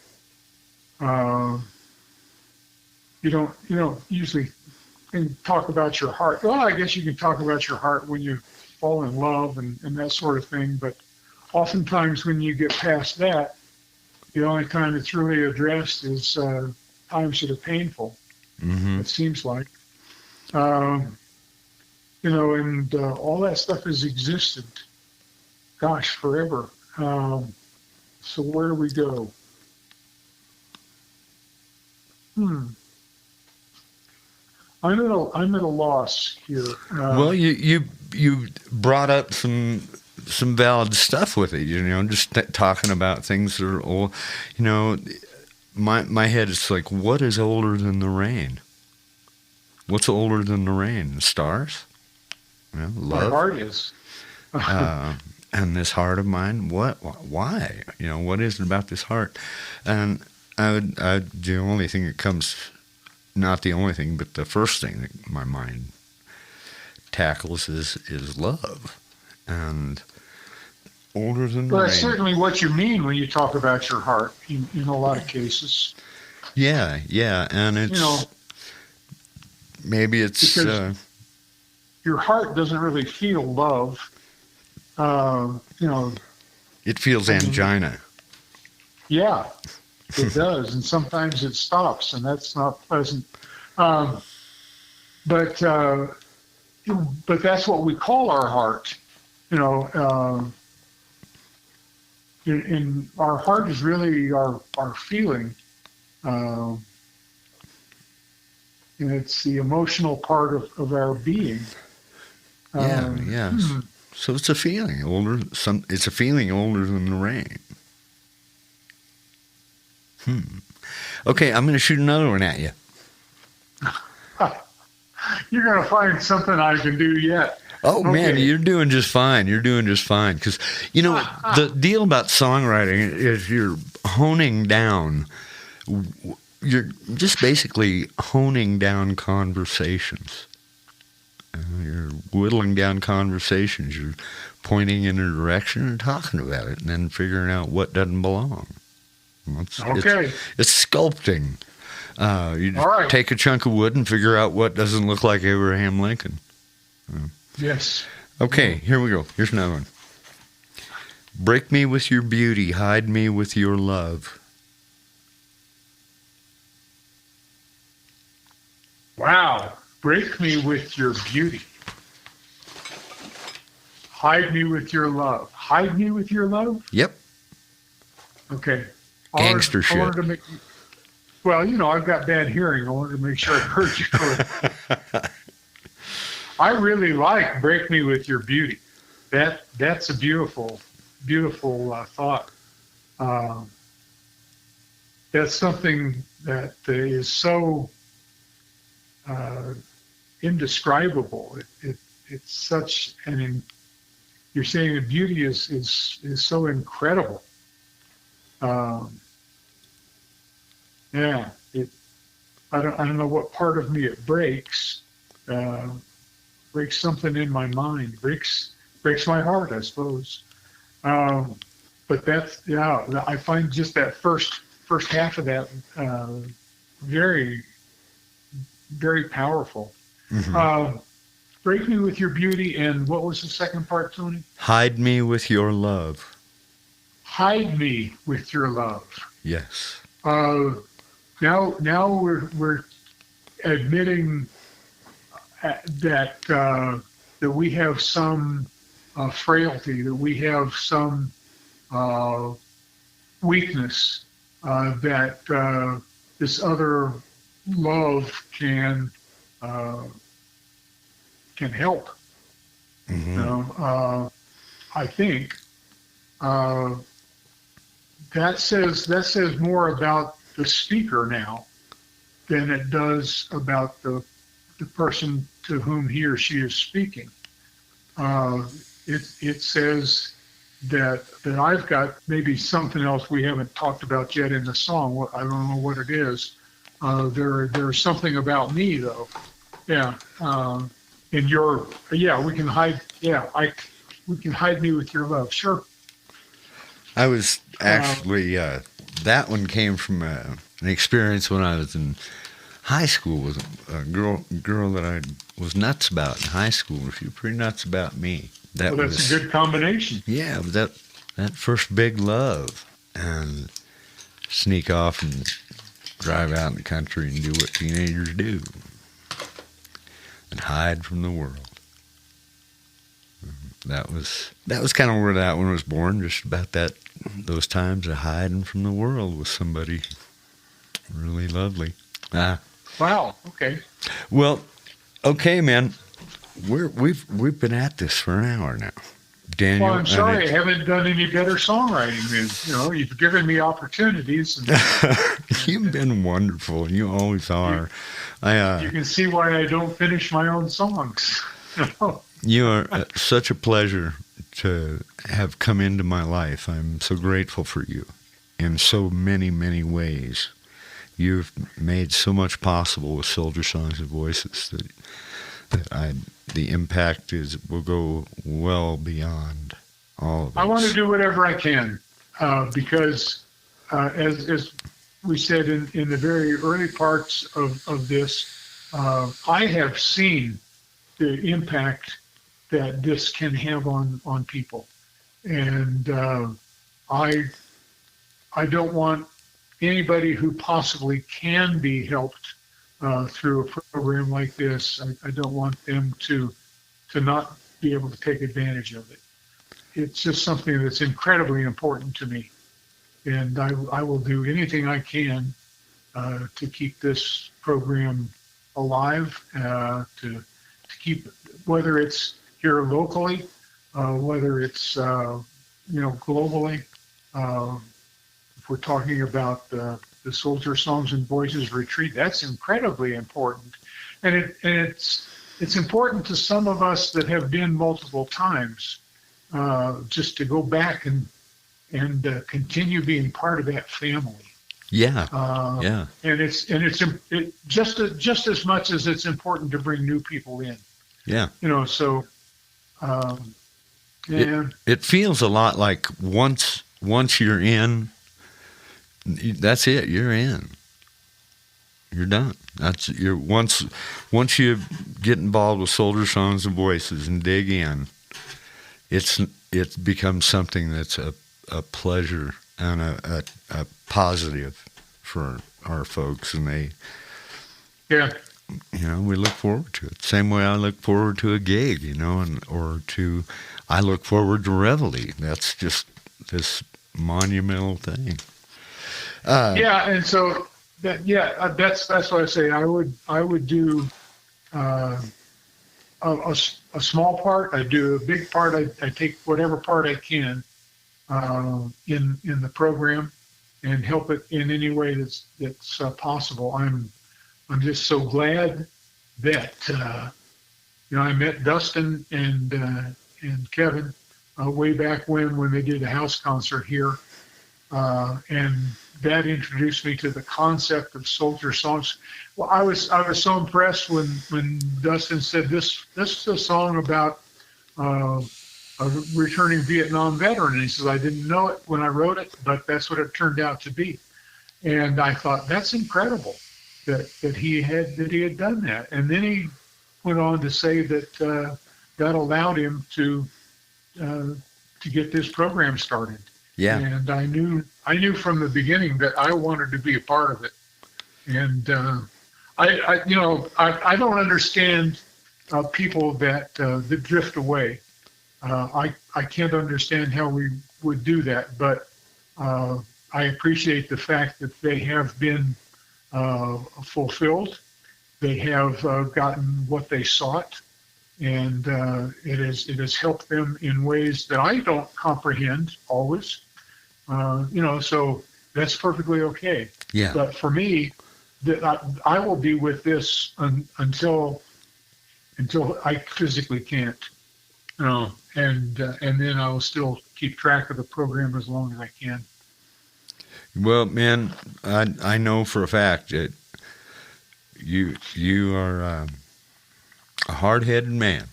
You don't usually talk about your heart. Well, I guess you can talk about your heart when you fall in love and that sort of thing. But oftentimes when you get past that, the only time it's really addressed is times that are painful. Mm-hmm. It seems like. And all that stuff has existed, gosh, forever. So where do we go? I'm at a loss here. Well, you brought up some valid stuff with it. Just talking about things that are old. My head is like, what is older than the rain? What's older than the rain? The stars? Love. My heart is. And this heart of mine, what? Why? What is it about this heart? And the only thing that comes, not the only thing, but the first thing that my mind tackles is love. And older than the rain. Well, that's certainly what you mean when you talk about your heart in a lot of cases. Yeah, and it's maybe it's because your heart doesn't really feel love. It feels angina. Yeah, it does, and sometimes it stops, and that's not pleasant. But that's what we call our heart. And our heart is really our feeling. And it's the emotional part of our being. Yeah. So it's a feeling older. It's a feeling older than the rain. Okay, I'm going to shoot another one at you. You're going to find something I can do yet. Oh, okay. Man, you're doing just fine. Because, the deal about songwriting is you're honing down, you're just basically honing down conversations. You're whittling down conversations. You're pointing in a direction and talking about it, and then figuring out what doesn't belong. Okay. It's sculpting. You just All right. take a chunk of wood and figure out what doesn't look like Abraham Lincoln. Yes. Okay, here we go. Here's another one. Break me with your beauty, hide me with your love. Wow. Break me with your beauty. Hide me with your love. Hide me with your love? Yep. Okay. Gangster shit. Well, I've got bad hearing. I wanted to make sure I heard you correctly. I really like "Break Me with Your Beauty." That's a beautiful, beautiful thought. That's something that is so indescribable. It's such you're saying the beauty is so incredible. Yeah, I don't know what part of me it breaks. Breaks something in my mind. Breaks my heart, I suppose. But I find just that first half of that very, very powerful. Mm-hmm. Break me with your beauty, and what was the second part, Tony? Hide me with your love. Hide me with your love. Yes. Now we're admitting that we have some frailty, that we have some weakness, that this other love can help. Mm-hmm. I think that says more about the speaker now than it does about the person to whom he or she is speaking. It says that I've got maybe something else we haven't talked about yet in the song. I don't know what it is. There's something about me though. Yeah. We can hide. Yeah, we can hide me with your love. Sure. I was actually that one came from an experience when I was in high school with a girl that I was nuts about in high school. She was pretty nuts about me. That's a good combination. Yeah, that first big love, and sneak off and drive out in the country and do what teenagers do, and hide from the world. That was kind of where that one was born. Just about those times of hiding from the world with somebody really lovely. Wow. Okay. Well, okay, man. We've been at this for an hour now, Daniel. Well, I'm sorry I haven't done any better songwriting. You've given me opportunities. And, you've been wonderful. You always are. You can see why I don't finish my own songs. You are such a pleasure to have come into my life. I'm so grateful for you in so many, many ways. You've made so much possible with Soldier Songs and Voices that the impact will go well beyond all of us. I want to do whatever I can because, as we said in the very early parts of this, I have seen the impact that this can have on people, and I don't want anybody who possibly can be helped through a program like this. I don't want them to not be able to take advantage of it. It's just something that's incredibly important to me, and I will do anything I can to keep this program alive, to keep, whether it's here locally, whether it's globally. If we're talking about the Soldier Songs and Voices retreat, that's incredibly important, and it's important to some of us that have been multiple times, just to go back and continue being part of that family. Yeah. Uh, Yeah. and it just as much as it's important to bring new people in. Yeah. So um, It and it feels a lot like once you're in, that's it. You're in. You're done. That's you're once you get involved with Soldier Songs and Voices and dig in, it becomes something that's a pleasure and a positive for our folks, and yeah, we look forward to it. Same way I look forward to a gig, I look forward to Reveille. That's just this monumental thing. yeah, and so that's what I say. I would do uh, a small part. I do a big part. I take whatever part I can in the program and help it in any way that's possible. I'm just so glad that I met Dustin and Kevin way back when they did a house concert here, and that introduced me to the concept of soldier songs. Well, I was so impressed when Dustin said this is a song about a returning Vietnam veteran. And he says, I didn't know it when I wrote it, but that's what it turned out to be. And I thought, that's incredible that he had done that. And then he went on to say that God allowed him to get this program started. Yeah. And I knew from the beginning that I wanted to be a part of it. And I don't understand people that drift away. I can't understand how we would do that, but I appreciate the fact that they have been fulfilled. They have gotten what they sought, and it has helped them in ways that I don't comprehend always. So that's perfectly okay. Yeah. But for me, I will be with this until I physically can't. And then I will still keep track of the program as long as I can. Well, man, I know for a fact that you are a hard-headed man.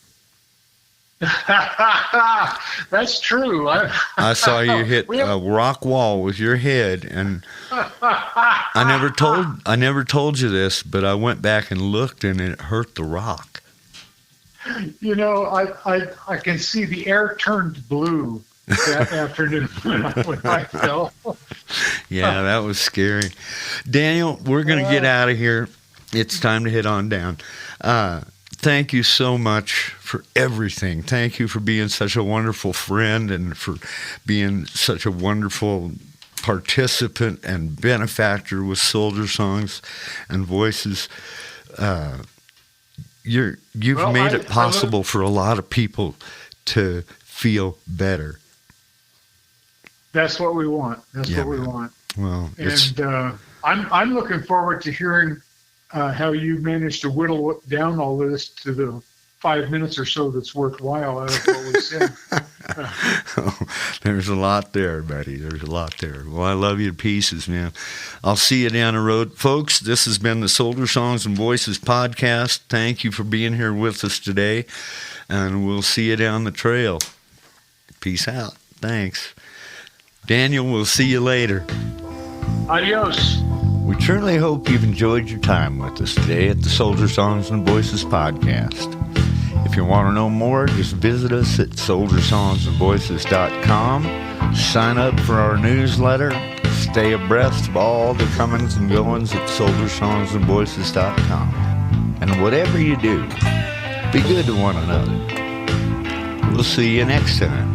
That's true. I saw you hit a rock wall with your head, and I never told you this, but I went back and looked, and it hurt the rock. I can see the air turned blue that afternoon when I fell. Yeah, that was scary. Daniel, we're going to get out of here. It's time to head on down. Thank you so much for everything. Thank you for being such a wonderful friend and for being such a wonderful participant and benefactor with Soldier Songs and Voices. You've made it possible for a lot of people to feel better. That's what we want. What we want. Well, and I'm looking forward to hearing how you managed to whittle down all this to the 5 minutes or so that's worthwhile out of what we said. There's a lot there, buddy. There's a lot there. Well, I love you to pieces, man. I'll see you down the road. Folks, this has been the Soldier Songs and Voices podcast. Thank you for being here with us today, and we'll see you down the trail. Peace out. Thanks. Daniel, we'll see you later. Adios. We truly hope you've enjoyed your time with us today at the Soldier Songs and Voices podcast. If you want to know more, just visit us at soldiersongsandvoices.com. Sign up for our newsletter. Stay abreast of all the comings and goings at soldiersongsandvoices.com. And whatever you do, be good to one another. We'll see you next time.